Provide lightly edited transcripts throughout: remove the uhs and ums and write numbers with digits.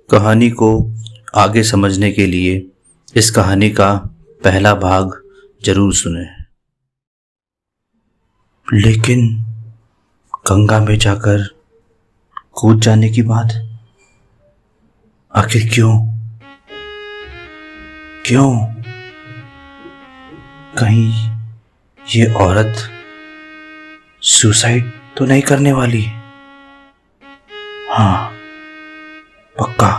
कहानी को आगे समझने के लिए इस कहानी का पहला भाग जरूर सुनें। लेकिन गंगा में जाकर कूद जाने की बात आखिर क्यों? कहीं ये औरत सुसाइड तो नहीं करने वाली? हाँ, पक्का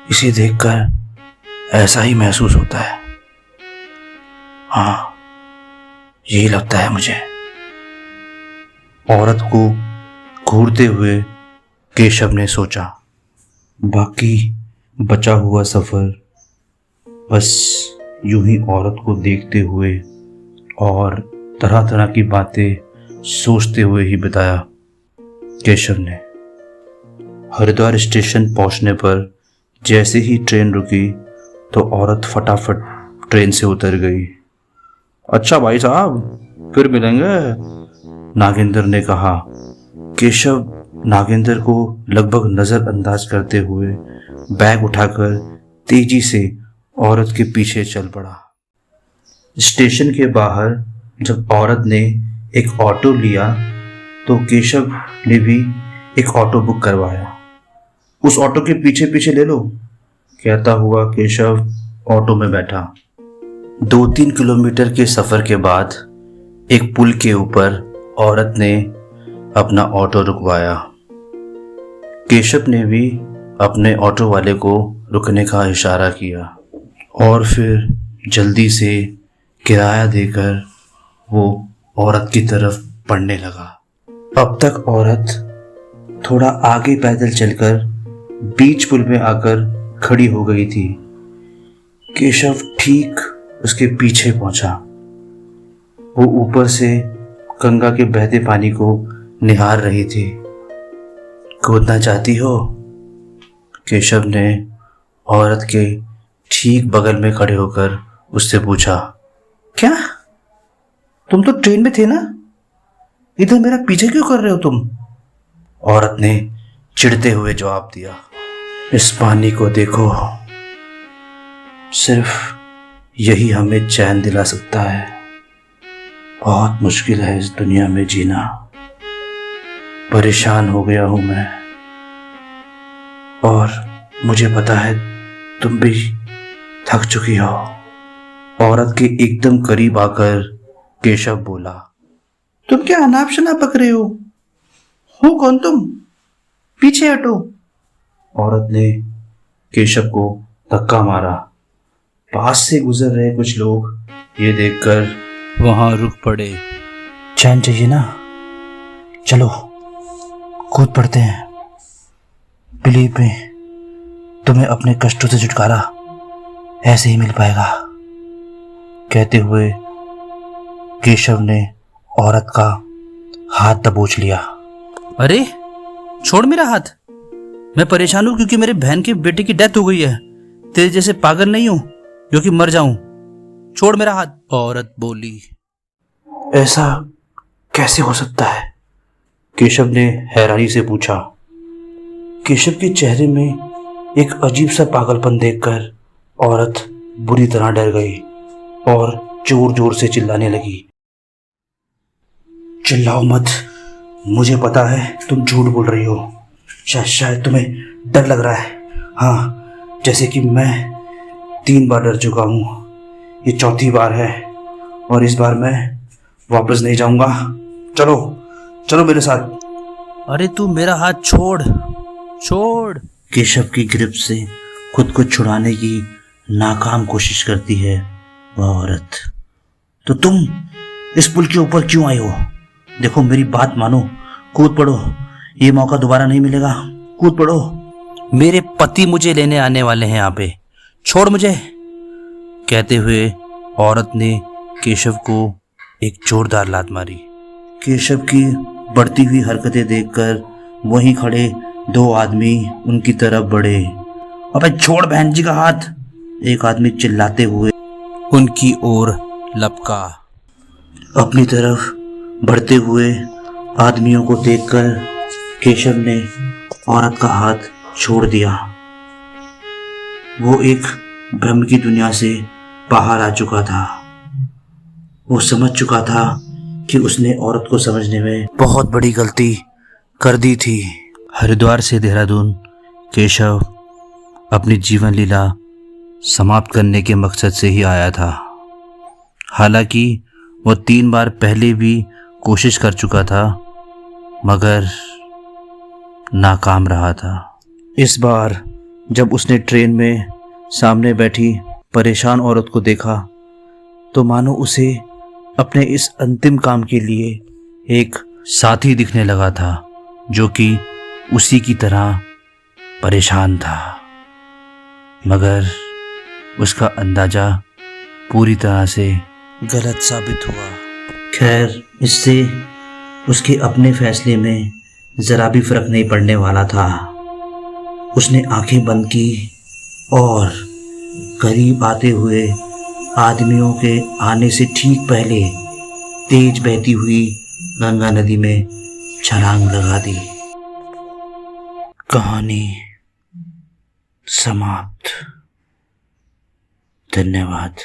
इसे देखकर ऐसा ही महसूस होता है। हाँ, यही लगता है मुझे। औरत को घूरते हुए केशव ने सोचा, बाकी बचा हुआ सफर बस यूं ही औरत को देखते हुए और तरह तरह की बातें सोचते हुए ही बिताया। केशव ने हरिद्वार स्टेशन पहुंचने पर जैसे ही ट्रेन रुकी तो औरत फटाफट ट्रेन से उतर गई। अच्छा भाई साहब, फिर मिलेंगे, नागेंद्र ने कहा। केशव नागेंद्र को लगभग नजरअंदाज करते हुए बैग उठाकर तेजी से औरत के पीछे चल पड़ा। स्टेशन के बाहर जब औरत ने एक ऑटो लिया तो केशव ने भी एक ऑटो बुक करवाया। उस ऑटो के पीछे पीछे ले लो, कहता हुआ केशव ऑटो में बैठा। 2-3 किलोमीटर के सफर के बाद एक पुल के ऊपर औरत ने अपना ऑटो रुकवाया। केशव ने भी अपने ऑटो वाले को रुकने का इशारा किया और फिर जल्दी से किराया देकर वो औरत की तरफ बढ़ने लगा। अब तक औरत थोड़ा आगे पैदल चलकर बीच पुल में आकर खड़ी हो गई थी। केशव ठीक उसके पीछे पहुंचा। वो ऊपर से गंगा के बहते पानी को निहार रही थी। कूदना चाहती हो? केशव ने औरत के ठीक बगल में खड़े होकर उससे पूछा। क्या? तुम तो ट्रेन में थे ना, इधर मेरा पीछे क्यों कर रहे हो तुम? औरत ने चिढ़ते हुए जवाब दिया। इस पानी को देखो, सिर्फ यही हमें चैन दिला सकता है। बहुत मुश्किल है इस दुनिया में जीना। परेशान हो गया हूं मैं, और मुझे पता है तुम भी थक चुकी हो। औरत के एकदम करीब आकर केशव बोला। तुम क्या अनाप शनाप बक रहे हो कौन तुम? पीछे हटो। औरत ने केशव को धक्का मारा। पास से गुजर रहे कुछ लोग ये देखकर वहां रुक पड़े। चैन चाहिए ना? चलो कूद पड़ते हैं। बिलीव मी, तुम्हें अपने कष्टों से छुटकारा ऐसे ही मिल पाएगा। कहते हुए केशव ने औरत का हाथ दबोच लिया। अरे छोड़ मेरा हाथ, मैं परेशान हूं क्योंकि मेरे बहन के बेटे की डेथ हो गई है। तेरे जैसे पागल नहीं हूं जो कि मर जाऊं। छोड़ मेरा हाथ, औरत बोली। ऐसा कैसे हो सकता है? केशव ने हैरानी से पूछा। केशव के चेहरे में एक अजीब सा पागलपन देखकर औरत बुरी तरह डर गई और जोर जोर से चिल्लाने लगी। चिल्लाओ मत, मुझे पता है तुम झूठ बोल रही हो। शायद तुम्हें डर लग रहा है। हाँ, जैसे कि मैं 3 बार डर चुका हूँ, ये 4थी बार है और इस बार मैं वापस नहीं जाऊंगा। चलो चलो मेरे साथ। अरे तू मेरा हाथ छोड़। केशव की ग्रिप से खुद को छुड़ाने की नाकाम कोशिश करती है वह औरत। तो तुम इस पुल के ऊपर क्यों आई हो? देखो मेरी बात मानो, कूद पड़ो, ये मौका दोबारा नहीं मिलेगा। कूद पड़ो। मेरे पति मुझे लेने आने वाले हैं यहाँ पे, छोड़ मुझे। कहते हुए औरत ने केशव को एक जोरदार लात मारी। केशव की बढ़ती हुई हरकतें देखकर वहीं खड़े 2 आदमी उनकी तरफ बढ़े। अबे छोड़ बहन जी का हाथ, एक आदमी चिल्लाते हुए उनकी ओर लपका। अपनी तरफ बढ़ते हुए आदमियों को देखकर केशव ने औरत का हाथ छोड़ दिया। वो एक भ्रम की दुनिया से बाहर आ चुका था। वो समझ चुका था कि उसने औरत को समझने में बहुत बड़ी गलती कर दी थी। हरिद्वार से देहरादून केशव अपनी जीवन लीला समाप्त करने के मकसद से ही आया था। हालांकि वो 3 बार पहले भी कोशिश कर चुका था, मगर नाकाम रहा था। इस बार जब उसने ट्रेन में सामने बैठी परेशान औरत को देखा तो मानो उसे अपने इस अंतिम काम के लिए एक साथी दिखने लगा था, जो कि उसी की तरह परेशान था। मगर उसका अंदाजा पूरी तरह से गलत साबित हुआ। खैर, इससे उसके अपने फैसले में जरा भी फर्क नहीं पड़ने वाला था। उसने आंखें बंद की और करीब आते हुए आदमियों के आने से ठीक पहले तेज बहती हुई गंगा नदी में छलांग लगा दी। कहानी समाप्त। धन्यवाद।